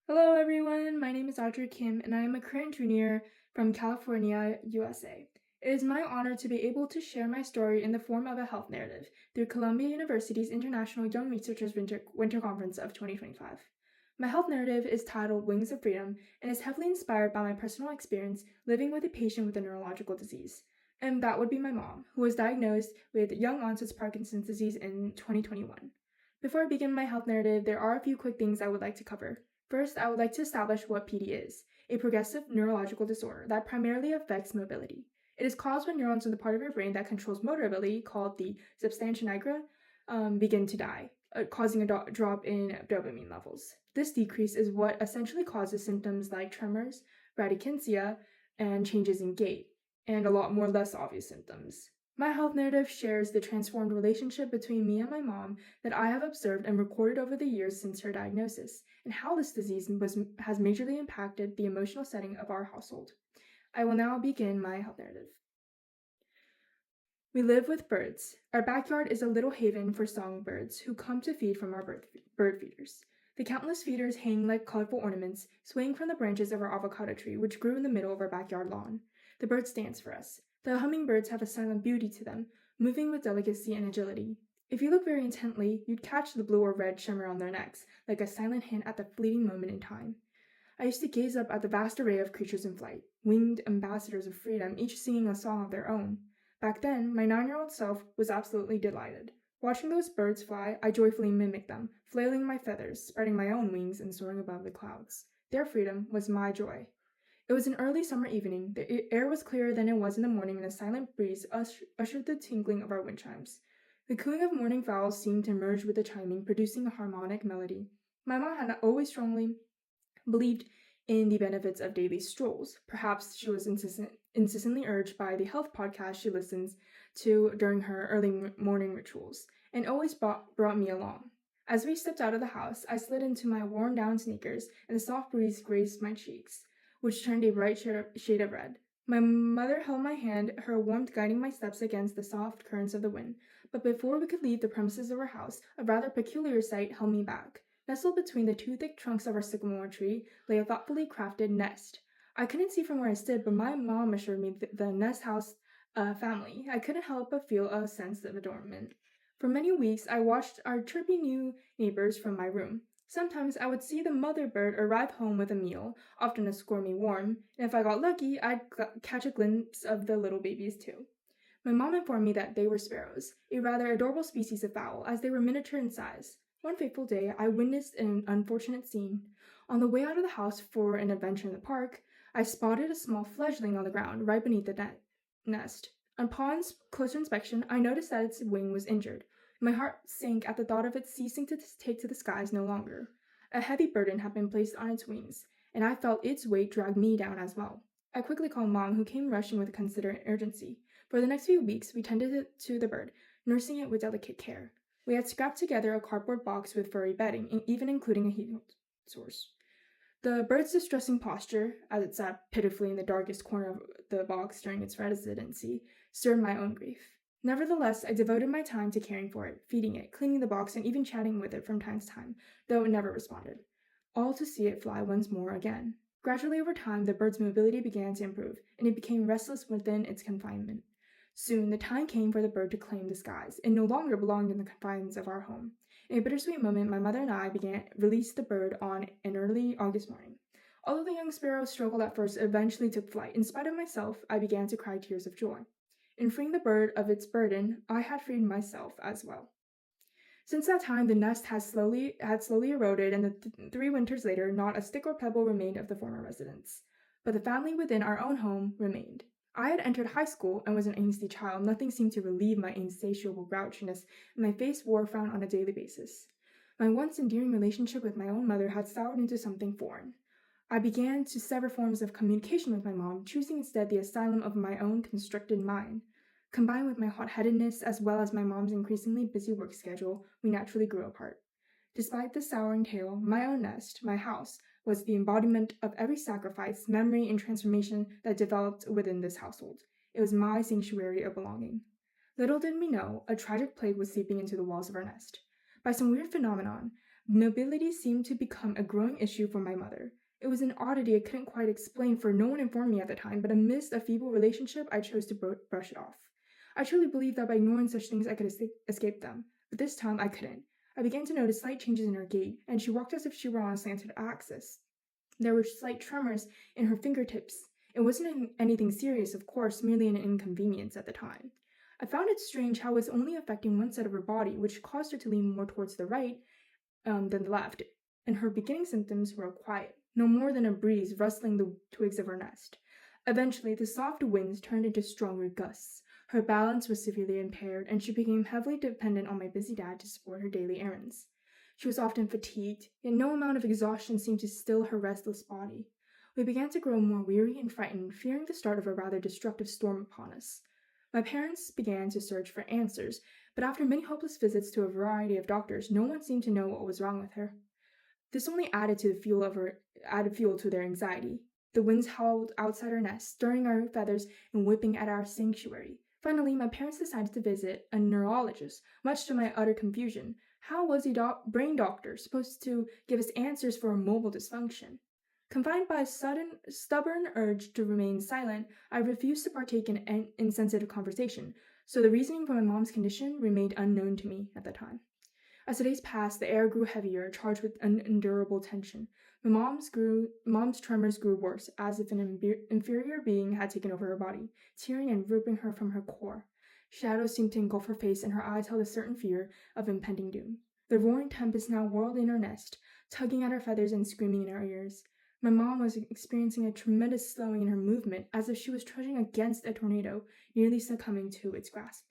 Hello, everyone. My name is Audrey Kim, and I am a current junior from California, USA. It is my honor to be able to share my story in the form of a health narrative through Columbia University's International Young Researchers Winter Conference of 2025. My health narrative is titled Wings of Freedom and is heavily inspired by my personal experience living with a patient with a neurological disease. And that would be my mom, who was diagnosed with young onset Parkinson's disease in 2021. Before I begin my health narrative, there are a few quick things I would like to cover. First, I would like to establish what PD is, a progressive neurological disorder that primarily affects mobility. It is caused when neurons in the part of your brain that controls motor ability, called the substantia nigra, begin to die, causing a drop in dopamine levels. This decrease is what essentially causes symptoms like tremors, bradykinesia, and changes in gait, and a lot more less obvious symptoms. My health narrative shares the transformed relationship between me and my mom that I have observed and recorded over the years since her diagnosis, and how this disease has majorly impacted the emotional setting of our household. I will now begin my health narrative. We live with birds. Our backyard is a little haven for songbirds who come to feed from our bird feeders. The countless feeders hang like colorful ornaments, swaying from the branches of our avocado tree, which grew in the middle of our backyard lawn. The birds dance for us. The hummingbirds have a silent beauty to them, moving with delicacy and agility. If you look very intently, you'd catch the blue or red shimmer on their necks, like a silent hint at the fleeting moment in time. I used to gaze up at the vast array of creatures in flight, winged ambassadors of freedom, each singing a song of their own. Back then, my 9-year-old self was absolutely delighted. Watching those birds fly, I joyfully mimicked them, flailing my feathers, spreading my own wings, and soaring above the clouds. Their freedom was my joy. It was an early summer evening. The air was clearer than it was in the morning, and a silent breeze ushered the tinkling of our wind chimes. The cooing of morning fowls seemed to merge with the chiming, producing a harmonic melody. My mom had always strongly believed in the benefits of daily strolls. Perhaps she was insistently urged by the health podcast she listens to during her early morning rituals, and always brought me along. As we stepped out of the house, I slid into my worn down sneakers, and the soft breeze grazed my cheeks, which turned a bright shade of red. My mother held my hand, her warmth guiding my steps against the soft currents of the wind. But before we could leave the premises of our house, a rather peculiar sight held me back. Nestled between the two thick trunks of our sycamore tree lay a thoughtfully crafted nest. I couldn't see from where I stood, but my mom assured me that the nest housed a family. I couldn't help but feel a sense of adornment. For many weeks, I watched our chirpy new neighbors from my room. Sometimes I would see the mother bird arrive home with a meal, often a squirmy worm, and if I got lucky, I'd catch a glimpse of the little babies too. My mom informed me that they were sparrows, a rather adorable species of fowl, as they were miniature in size. One fateful day, I witnessed an unfortunate scene. On the way out of the house for an adventure in the park, I spotted a small fledgling on the ground right beneath the nest. Upon closer inspection, I noticed that its wing was injured. My heart sank at the thought of it ceasing to take to the skies no longer. A heavy burden had been placed on its wings, and I felt its weight drag me down as well. I quickly called Mom, who came rushing with considerate urgency. For the next few weeks, we tended to the bird, nursing it with delicate care. We had scrapped together a cardboard box with furry bedding, even including a heat source. The bird's distressing posture, as it sat pitifully in the darkest corner of the box during its residency, stirred my own grief. Nevertheless, I devoted my time to caring for it, feeding it, cleaning the box, and even chatting with it from time to time, though it never responded. All to see it fly once more again. Gradually over time, the bird's mobility began to improve, and it became restless within its confinement. Soon, the time came for the bird to claim the skies. It no longer belonged in the confines of our home. In a bittersweet moment, my mother and I released the bird on an early August morning. Although the young sparrow struggled at first, it eventually took flight. In spite of myself, I began to cry tears of joy. In freeing the bird of its burden, I had freed myself as well. Since that time, the nest had slowly eroded, and 3 winters later, not a stick or pebble remained of the former residence. But the family within our own home remained. I had entered high school and was an angsty child. Nothing seemed to relieve my insatiable grouchiness, and my face wore a frown on a daily basis. My once endearing relationship with my own mother had soured into something foreign. I began to sever forms of communication with my mom, choosing instead the asylum of my own constricted mind. Combined with my hot-headedness as well as my mom's increasingly busy work schedule, we naturally grew apart. Despite the souring tale, my own nest, my house, was the embodiment of every sacrifice, memory, and transformation that developed within this household. It was my sanctuary of belonging. Little did we know, a tragic plague was seeping into the walls of our nest. By some weird phenomenon, Mobility seemed to become a growing issue for my mother. It was an oddity I couldn't quite explain, for no one informed me at the time, but amidst a feeble relationship, I chose to brush it off. I truly believed that by ignoring such things I could escape them, but this time I couldn't. I began to notice slight changes in her gait, and she walked as if she were on a slanted axis. There were slight tremors in her fingertips. It wasn't anything serious, of course, merely an inconvenience at the time. I found it strange how it was only affecting one side of her body, which caused her to lean more towards the right than the left, and her beginning symptoms were quiet, no more than a breeze rustling the twigs of her nest. Eventually, the soft winds turned into stronger gusts. Her balance was severely impaired, and she became heavily dependent on my busy dad to support her daily errands. She was often fatigued, yet no amount of exhaustion seemed to still her restless body. We began to grow more weary and frightened, fearing the start of a rather destructive storm upon us. My parents began to search for answers, but after many hopeless visits to a variety of doctors, no one seemed to know what was wrong with her. This only added fuel to their anxiety. The winds howled outside our nest, stirring our feathers and whipping at our sanctuary. Finally, my parents decided to visit a neurologist, much to my utter confusion. How was a brain doctor supposed to give us answers for a mobile dysfunction? Confined by a stubborn urge to remain silent, I refused to partake in insensitive conversation, so the reasoning for my mom's condition remained unknown to me at the time. As the days passed, the air grew heavier, charged with unendurable tension. My mom's tremors grew worse, as if an inferior being had taken over her body, tearing and ripping her from her core. Shadows seemed to engulf her face, and her eyes held a certain fear of impending doom. The roaring tempest now whirled in her nest, tugging at her feathers and screaming in our ears. My mom was experiencing a tremendous slowing in her movement, as if she was trudging against a tornado, nearly succumbing to its grasp.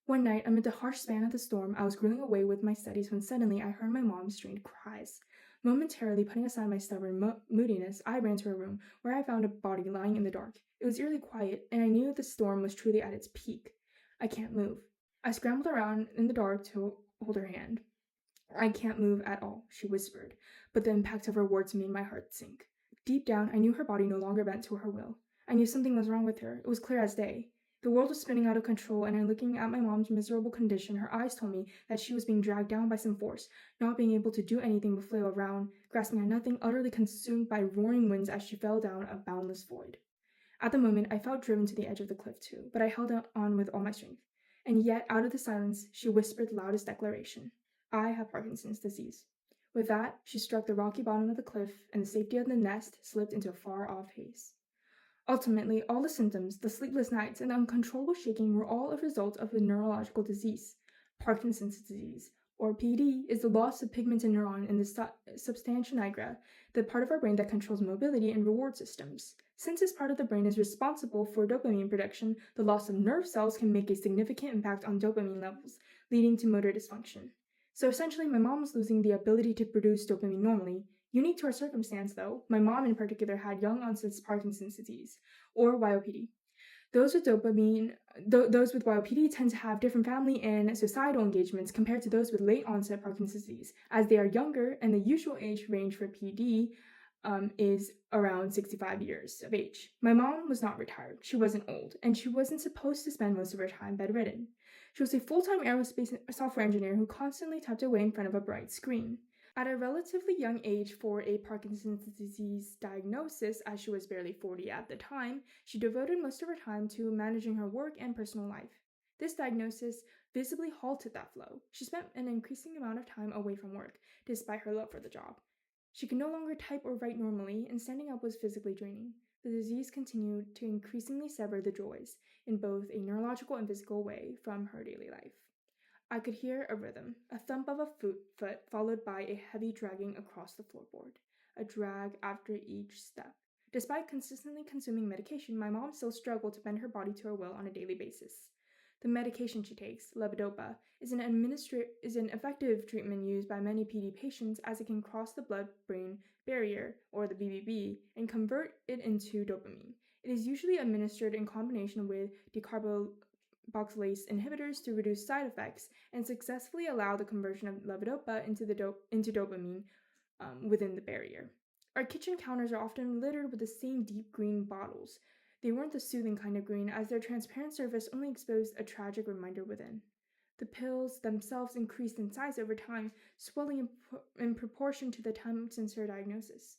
One night, amid the harsh span of the storm, I was grilling away with my studies when suddenly I heard my mom's strained cries. Momentarily putting aside my stubborn moodiness, I ran to her room, where I found a body lying in the dark. It was eerily quiet, and I knew the storm was truly at its peak. I can't move. I scrambled around in the dark to hold her hand. I can't move at all, she whispered, but the impact of her words made my heart sink. Deep down, I knew her body no longer bent to her will. I knew something was wrong with her. It was clear as day. The world was spinning out of control, and looking at my mom's miserable condition, her eyes told me that she was being dragged down by some force, not being able to do anything but flail around, grasping at nothing, utterly consumed by roaring winds as she fell down a boundless void. At the moment, I felt driven to the edge of the cliff too, but I held on with all my strength. And yet, out of the silence, she whispered the loudest declaration: I have Parkinson's disease. With that, she struck the rocky bottom of the cliff, and the safety of the nest slipped into a far-off haze. Ultimately, all the symptoms, the sleepless nights, and the uncontrollable shaking were all a result of a neurological disease. Parkinson's disease, or PD, is the loss of pigmented neuron in the substantia nigra, the part of our brain that controls mobility and reward systems. Since this part of the brain is responsible for dopamine production, the loss of nerve cells can make a significant impact on dopamine levels, leading to motor dysfunction. So essentially, my mom was losing the ability to produce dopamine normally. Unique to our circumstance, though, my mom in particular had young onset Parkinson's disease, or YOPD. Those with YOPD tend to have different family and societal engagements compared to those with late onset Parkinson's disease, as they are younger, and the usual age range for PD is around 65 years of age. My mom was not retired, she wasn't old, and she wasn't supposed to spend most of her time bedridden. She was a full-time aerospace software engineer who constantly typed away in front of a bright screen. At a relatively young age for a Parkinson's disease diagnosis, as she was barely 40 at the time, she devoted most of her time to managing her work and personal life. This diagnosis visibly halted that flow. She spent an increasing amount of time away from work, despite her love for the job. She could no longer type or write normally, and standing up was physically draining. The disease continued to increasingly sever the joys, in both a neurological and physical way, from her daily life. I could hear a rhythm, a thump of a foot followed by a heavy dragging across the floorboard, a drag after each step. Despite consistently consuming medication, my mom still struggled to bend her body to her will on a daily basis. The medication she takes, levodopa, is an effective treatment used by many PD patients, as it can cross the blood-brain barrier, or the BBB, and convert it into dopamine. It is usually administered in combination with decarboxylase inhibitors to reduce side effects and successfully allow the conversion of levodopa into dopamine within the barrier. Our kitchen counters are often littered with the same deep green bottles. They weren't the soothing kind of green, as their transparent surface only exposed a tragic reminder within. The pills themselves increased in size over time, swelling in proportion to the time since her diagnosis.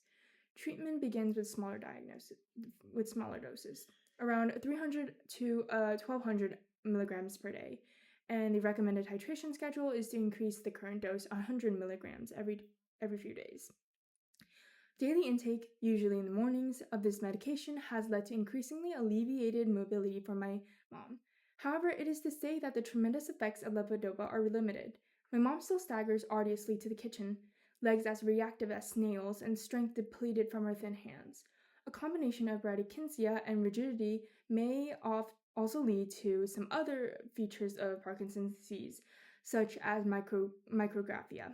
Treatment begins with smaller doses, around 300 to 1200 milligrams per day, and the recommended titration schedule is to increase the current dose 100 milligrams every few days. Daily intake, usually in the mornings, of this medication has led to increasingly alleviated mobility for my mom. However, it is to say that the tremendous effects of levodopa are limited. My mom still staggers arduously to the kitchen, legs as reactive as snails, and strength depleted from her thin hands. A combination of bradykinesia and rigidity may also lead to some other features of Parkinson's disease, such as micrographia,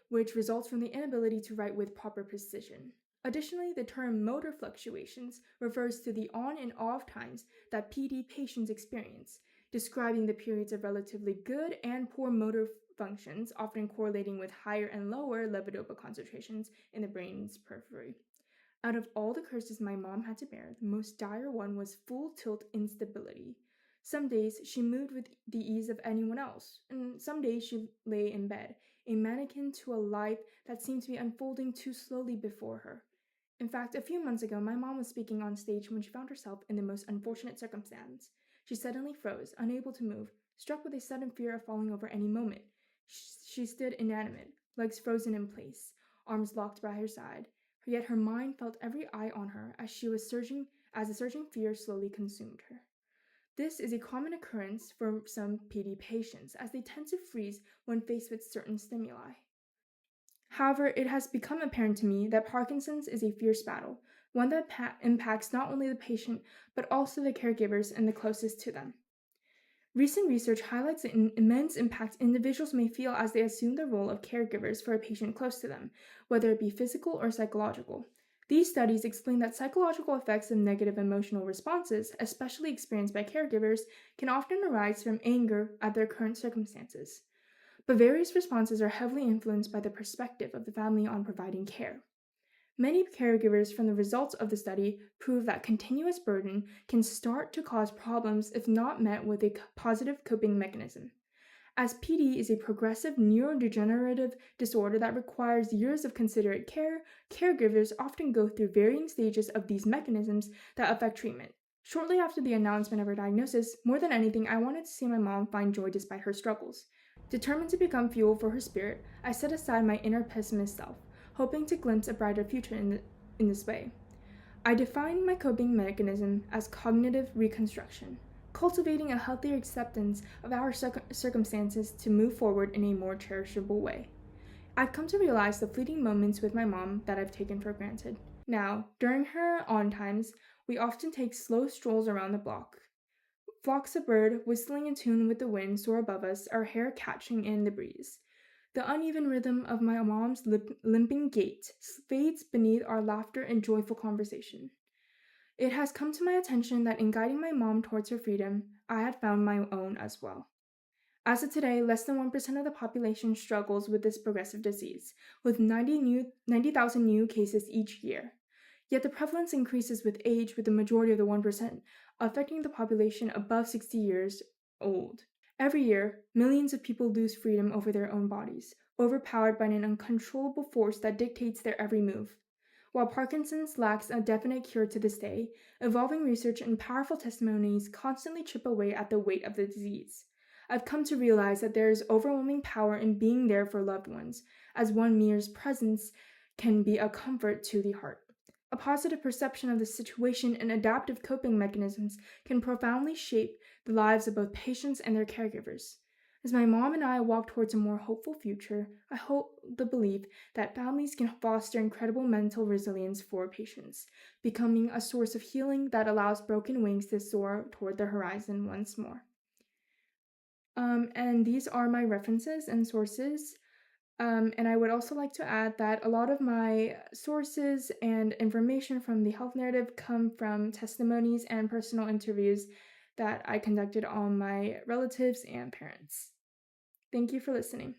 which results from the inability to write with proper precision. Additionally, the term motor fluctuations refers to the on and off times that PD patients experience, describing the periods of relatively good and poor motor functions, often correlating with higher and lower levodopa concentrations in the brain's periphery. Out of all the curses my mom had to bear, the most dire one was full tilt instability. Some days she moved with the ease of anyone else, and some days she lay in bed, a mannequin to a life that seemed to be unfolding too slowly before her. In fact, a few months ago, my mom was speaking on stage when she found herself in the most unfortunate circumstance. She suddenly froze, unable to move, struck with a sudden fear of falling over any moment. She stood inanimate, legs frozen in place, arms locked by her side, yet her mind felt every eye on her as a surging fear slowly consumed her. This is a common occurrence for some PD patients, as they tend to freeze when faced with certain stimuli. However, it has become apparent to me that Parkinson's is a fierce battle, one that impacts not only the patient, but also the caregivers and the closest to them. Recent research highlights the immense impact individuals may feel as they assume the role of caregivers for a patient close to them, whether it be physical or psychological. These studies explain that psychological effects of negative emotional responses, especially experienced by caregivers, can often arise from anger at their current circumstances. But various responses are heavily influenced by the perspective of the family on providing care. Many caregivers from the results of the study prove that continuous burden can start to cause problems if not met with a positive coping mechanism. As PD is a progressive neurodegenerative disorder that requires years of considerate care, caregivers often go through varying stages of these mechanisms that affect treatment. Shortly after the announcement of her diagnosis, more than anything, I wanted to see my mom find joy despite her struggles. Determined to become fuel for her spirit, I set aside my inner pessimist self, hoping to glimpse a brighter future in this way. I defined my coping mechanism as cognitive reconstruction, cultivating a healthier acceptance of our circumstances to move forward in a more cherishable way. I've come to realize the fleeting moments with my mom that I've taken for granted. Now, during her on times, we often take slow strolls around the block. Flocks of birds whistling in tune with the wind soar above us, our hair catching in the breeze. The uneven rhythm of my mom's limping gait fades beneath our laughter and joyful conversation. It has come to my attention that in guiding my mom towards her freedom, I had found my own as well. As of today, less than 1% of the population struggles with this progressive disease, with 90,000 new cases each year. Yet the prevalence increases with age, with the majority of the 1% affecting the population above 60 years old. Every year, millions of people lose freedom over their own bodies, overpowered by an uncontrollable force that dictates their every move. While Parkinson's lacks a definite cure to this day, evolving research and powerful testimonies constantly chip away at the weight of the disease. I've come to realize that there is overwhelming power in being there for loved ones, as one mere presence can be a comfort to the heart. A positive perception of the situation and adaptive coping mechanisms can profoundly shape the lives of both patients and their caregivers. As my mom and I walk towards a more hopeful future, I hold the belief that families can foster incredible mental resilience for patients, becoming a source of healing that allows broken wings to soar toward the horizon once more. And these are my references and sources. And I would also like to add that a lot of my sources and information from the health narrative come from testimonies and personal interviews that I conducted on my relatives and parents. Thank you for listening.